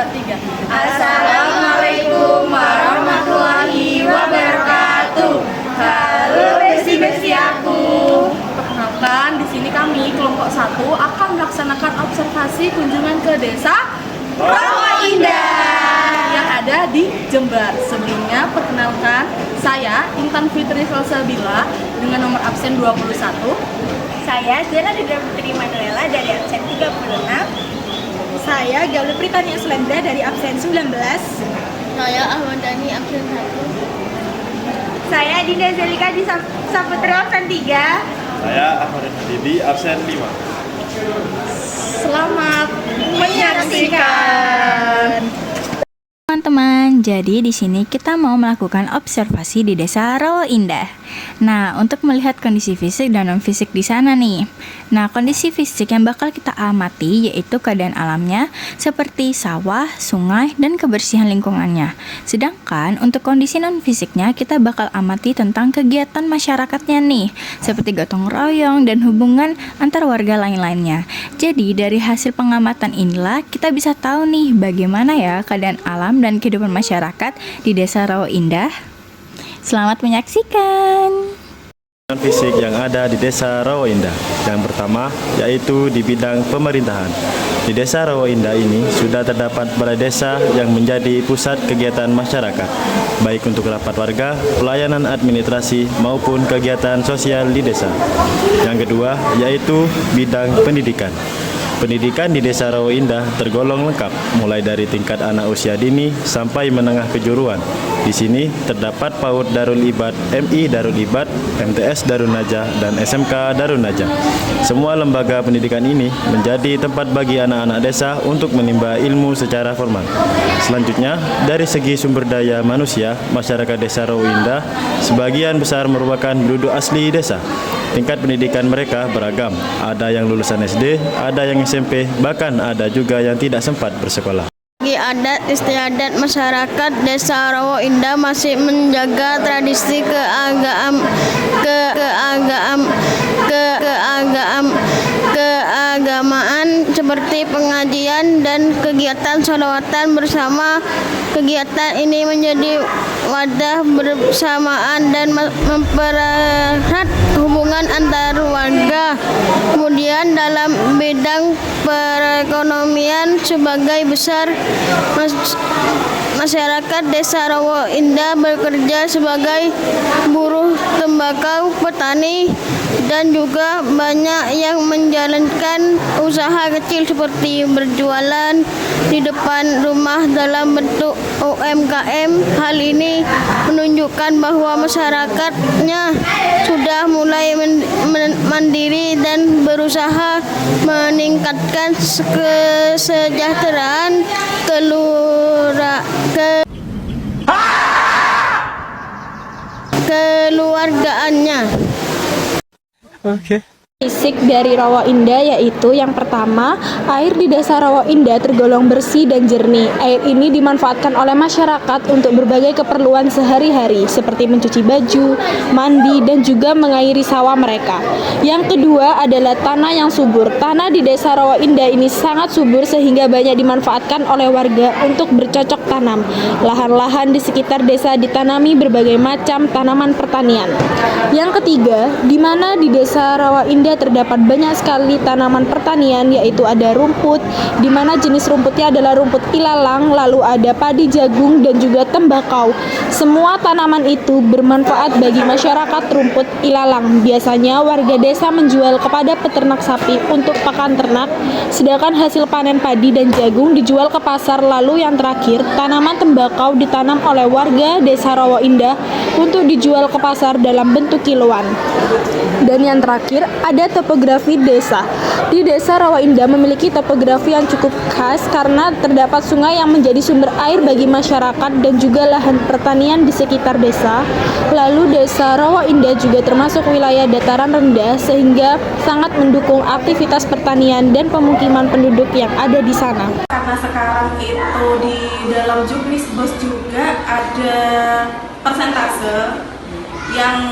3. Assalamualaikum warahmatullahi wabarakatuh. Halo besi-besi aku. Perkenalkan, di sini kami kelompok 1 akan melaksanakan observasi kunjungan ke desa Rawa Indah yang ada di Jember. Sebelumnya perkenalkan, saya Intan Fitri Salsabila dengan nomor absen 21. Saya Zena Didra Putri Manuela dari absen 36. Saya Gauli Pritania Slendra dari absen 19. Saya Ahmad Dhani absen 1. Saya Dinda Zelika di Saputra absen 3. Saya Ahmad Habibi absen 5. Selamat menyaksikan. Teman-teman, jadi di sini kita mau melakukan observasi di Desa Rawa Indah. Nah, untuk melihat kondisi fisik dan non-fisik di sana nih. Nah, kondisi fisik yang bakal kita amati yaitu keadaan alamnya seperti sawah, sungai, dan kebersihan lingkungannya. Sedangkan untuk kondisi non-fisiknya kita bakal amati tentang kegiatan masyarakatnya nih, seperti gotong royong dan hubungan antar warga lain-lainnya. Jadi dari hasil pengamatan inilah kita bisa tahu nih bagaimana ya keadaan alam dan kehidupan masyarakat di Desa Rawa Indah. Selamat menyaksikan. Fisik yang ada di Desa Rawa Indah. Yang pertama yaitu di bidang pemerintahan. Di Desa Rawa Indah ini sudah terdapat balai desa yang menjadi pusat kegiatan masyarakat, baik untuk rapat warga, pelayanan administrasi maupun kegiatan sosial di desa. Yang kedua yaitu bidang pendidikan. Pendidikan di Desa Rawa Indah tergolong lengkap, mulai dari tingkat anak usia dini sampai menengah kejuruan. Di sini terdapat PAUD Darul Ibad, MI Darul Ibad, MTS Darul Najah, dan SMK Darul Najah. Semua lembaga pendidikan ini menjadi tempat bagi anak-anak desa untuk menimba ilmu secara formal. Selanjutnya, dari segi sumber daya manusia, masyarakat Desa Rawa Indah sebagian besar merupakan penduduk asli desa. Tingkat pendidikan mereka beragam, ada yang lulusan SD, ada yang SMP, bahkan ada juga yang tidak sempat bersekolah. Bagi adat istiadat masyarakat Desa Rawa Indah masih menjaga tradisi keagamaan seperti pengajian dan kegiatan sholawatan bersama. Kegiatan ini menjadi wadah bersamaan dan mempererat hubungan antar warga. Kemudian dalam bidang perekonomian sebagai besar masyarakat Desa Rawa Indah bekerja sebagai buruh tembakau, petani, dan juga banyak yang menjalankan usaha kecil seperti berjualan di depan rumah dalam bentuk UMKM. Hal ini menunjukkan bahwa masyarakatnya sudah mulai mandiri dan berusaha meningkatkan kesejahteraan keluargaannya. Fisik dari Rawa Indah yaitu yang pertama, air di Desa Rawa Indah tergolong bersih dan jernih. Air ini dimanfaatkan oleh masyarakat untuk berbagai keperluan sehari-hari seperti mencuci baju, mandi, dan juga mengairi sawah mereka. Yang kedua adalah tanah yang subur. Tanah di Desa Rawa Indah ini sangat subur sehingga banyak dimanfaatkan oleh warga untuk bercocok tanam. Lahan-lahan di sekitar desa ditanami berbagai macam tanaman pertanian. Yang ketiga, di mana di Desa Rawa Indah terdapat banyak sekali tanaman pertanian, yaitu ada rumput, di mana jenis rumputnya adalah rumput ilalang, lalu ada padi jagung dan juga tembakau. Semua tanaman itu bermanfaat bagi masyarakat rumput ilalang. Biasanya warga desa menjual kepada peternak sapi untuk pakan ternak, sedangkan hasil panen padi dan jagung dijual ke pasar. Lalu yang terakhir, tanaman tembakau ditanam oleh warga Desa Rawa Indah untuk dijual ke pasar dalam bentuk kiloan. Dan yang terakhir ada topografi desa. Di Desa Rawa Indah memiliki topografi yang cukup khas karena terdapat sungai yang menjadi sumber air bagi masyarakat dan juga lahan pertanian di sekitar desa. Lalu Desa Rawa Indah juga termasuk wilayah dataran rendah sehingga sangat mendukung aktivitas pertanian dan pemukiman penduduk yang ada di sana. Karena sekarang itu di dalam Juknisbos juga ada persentase yang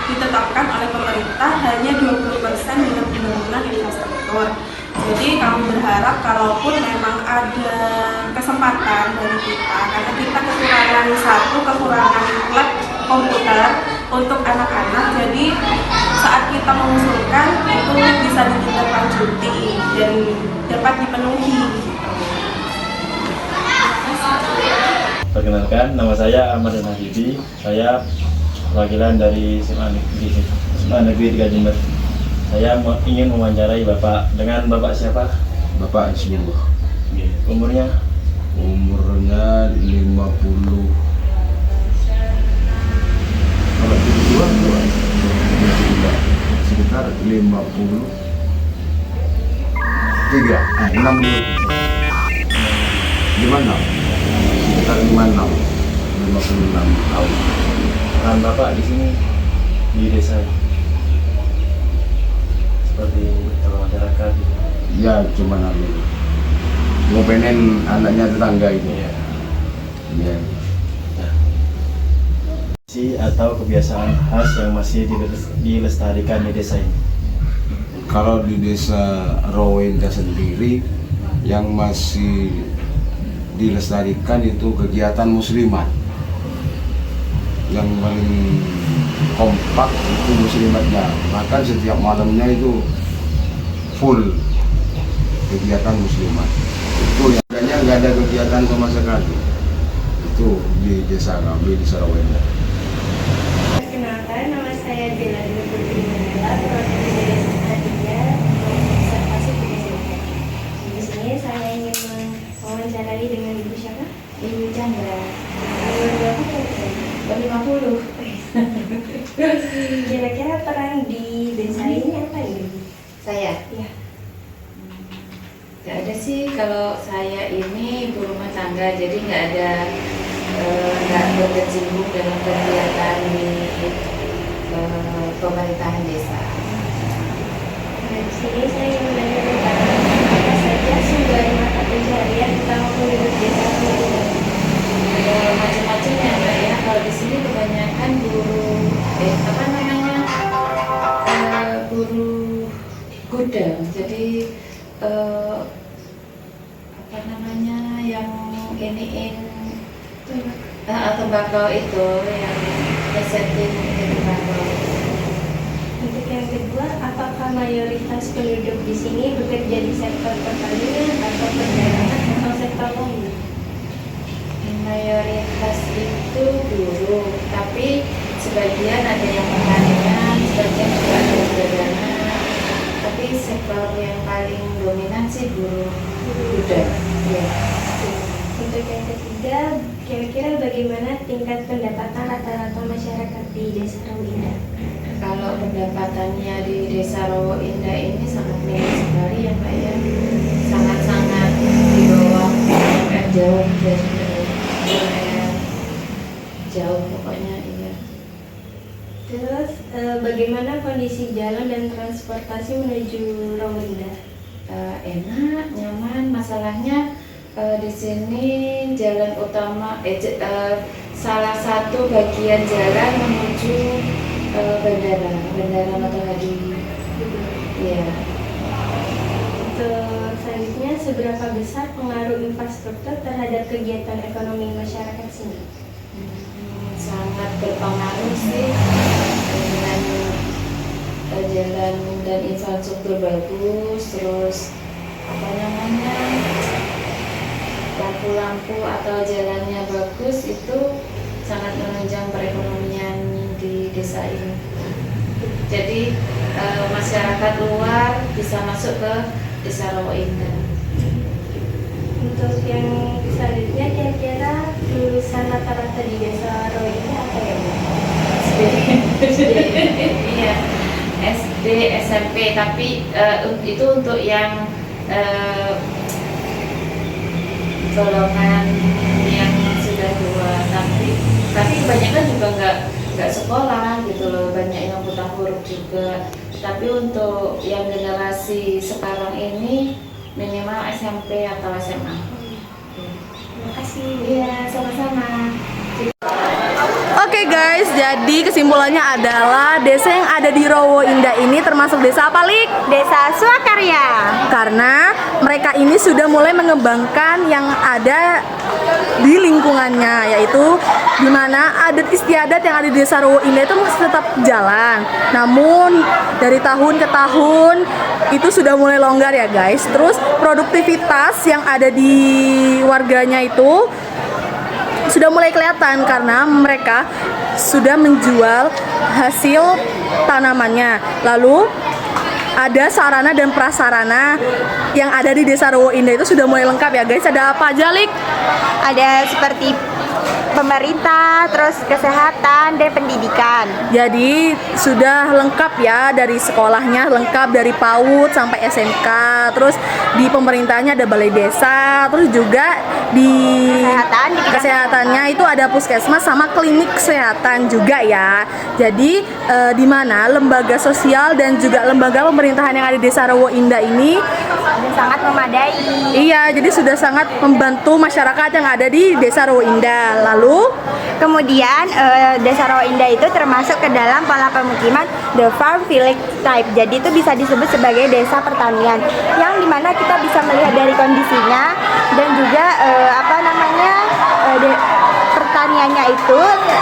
ditetapkan oleh pemerintah hanya 20% dengan pembangunan infrastruktur. Jadi kami berharap kalaupun memang ada kesempatan dari kita karena kita kekurangan lab komputer untuk anak-anak. Jadi saat kita mengusulkan itu bisa ditindaklanjuti dan dapat dipenuhi. Perkenalkan, nama saya Ahmad Habibi. Saya perwakilan dari SMA Negeri 3 Jember. Saya ingin mewawancarai Bapak. Dengan Bapak siapa? Bapak Ismul. Umurnya? Umurnya 50. Kalau dua sekitar 53, 60. Gimana? Sekitar 56 tahun. Peran Bapak di sini di desa seperti kalau masyarakat gitu. Ya cuma mau pengen anaknya tetangga itu. Iya. Ya. Atau kebiasaan khas yang masih dilestarikan di desa ini. Kalau di desa Rawa Indah sendiri yang masih dilestarikan itu kegiatan muslimat. Yang paling kompak itu muslimatnya, bahkan setiap malamnya itu full kegiatan muslimat. Itu yang kayaknya nggak ada kegiatan sama sekali itu di desa kami di Rawa Indah. Perkenalkan, nama saya Delani Putri Mandela, perwakilan dari Desa Observasi Kebiasaan. Di sini saya ingin mewawancarai dengan Ibu siapa? Ibu Chandra. Umur berapa kira-kira? 50. Kira-kira peran di desa ini apa ini? Saya? Iya. Nggak ada sih, kalau saya ini ibu rumah tangga, jadi nggak berkecimpung dalam kegiatan pemerintahan desa. Nah, di sini saya ingin menanyakan apa saja sumber mata pencaharian utama penduduk desa ini. Macam-macam ya Mbak ya, kalau di sini kebanyakan buruh gudang, jadi yang iniin tembakau itu, yang nyesetin tembakau. Untuk yang kedua, apakah mayoritas penduduk di sini bekerja di sektor pertanian atau perdagangan atau sektor lain? Mayoritas itu buruh, tapi sebagian ada yang pertanian, sebagian juga ada perdagangan. Tapi sektor yang paling dominan sih buruh gudang. Ya. Untuk yang ketiga, kira-kira bagaimana tingkat pendapatan rata-rata masyarakat di Desa Rawa Indah? Kalau pendapatannya di Desa Rawa Indah ini sangat minim sekali ya Pak ya, sangat-sangat di bawah jauh jauh pokoknya iya. Terus bagaimana kondisi jalan dan transportasi menuju Rawa Indah? Enak, nyaman. Masalahnya di sini jalan utama salah satu bagian jalan menuju bandara Matahari. Iya. Untuk selanjutnya, seberapa besar pengaruh infrastruktur terhadap kegiatan ekonomi masyarakat sini? Sangat berpengaruh sih, dengan jalan dan infrastruktur bagus, terus lampu-lampu atau jalannya bagus, itu sangat menunjang perekonomian di desa ini. Jadi masyarakat luar bisa masuk ke Desa Rawa Indah. Untuk yang selanjutnya, kira-kira lulusan rata-rata di Desa Rawa Indah apa ya Bu? Iya, SD, SMP, tapi itu untuk yang golongan yang sudah tua, tapi kebanyakan juga nggak sekolah gitu loh, banyak yang buta huruf juga. Tapi untuk yang generasi sekarang ini minimal SMP atau SMA. Terima kasih. Iya, sama-sama. Oke guys, jadi kesimpulannya adalah desa yang ada di Rowo Indah ini termasuk desa apa, Lik? Desa Swakarya. Karena mereka ini sudah mulai mengembangkan yang ada di lingkungannya, yaitu di mana adat istiadat yang ada di desa Rowo Indah itu masih tetap jalan. Namun dari tahun ke tahun itu sudah mulai longgar ya guys. Terus produktivitas yang ada di warganya itu sudah mulai kelihatan karena mereka sudah menjual hasil tanamannya. Lalu ada sarana dan prasarana yang ada di desa Rowo Indah itu sudah mulai lengkap ya guys. Ada apa aja, Lik? Ada seperti pemerintah, terus kesehatan dan pendidikan. Jadi sudah lengkap ya, dari sekolahnya lengkap dari PAUD sampai SMK. Terus di pemerintahnya ada balai desa, terus juga di kesehatannya itu ada puskesmas sama klinik kesehatan juga ya. Jadi di mana lembaga sosial dan juga lembaga pemerintahan yang ada di desa Rowo Indah ini Sangat memadai. iya, jadi sudah sangat membantu masyarakat yang ada di desa Rowo Indah. Lalu Kemudian Desa Rowo Indah itu termasuk ke dalam pola pemukiman the farm village type. Jadi itu bisa disebut sebagai desa pertanian, yang dimana kita bisa melihat dari kondisinya dan juga pertaniannya itu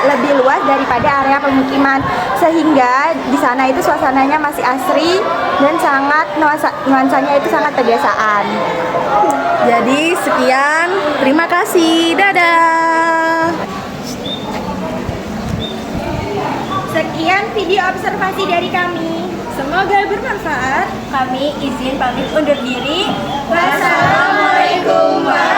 lebih luas daripada area pemukiman, sehingga di sana itu suasananya masih asri dan sangat nuansanya itu sangat pedesaan. jadi sekian, terima kasih, dadah. Sekian video observasi dari kami. Semoga bermanfaat. Kami izin pamit undur diri. Wassalamualaikum warahmatullahi wabarakatuh.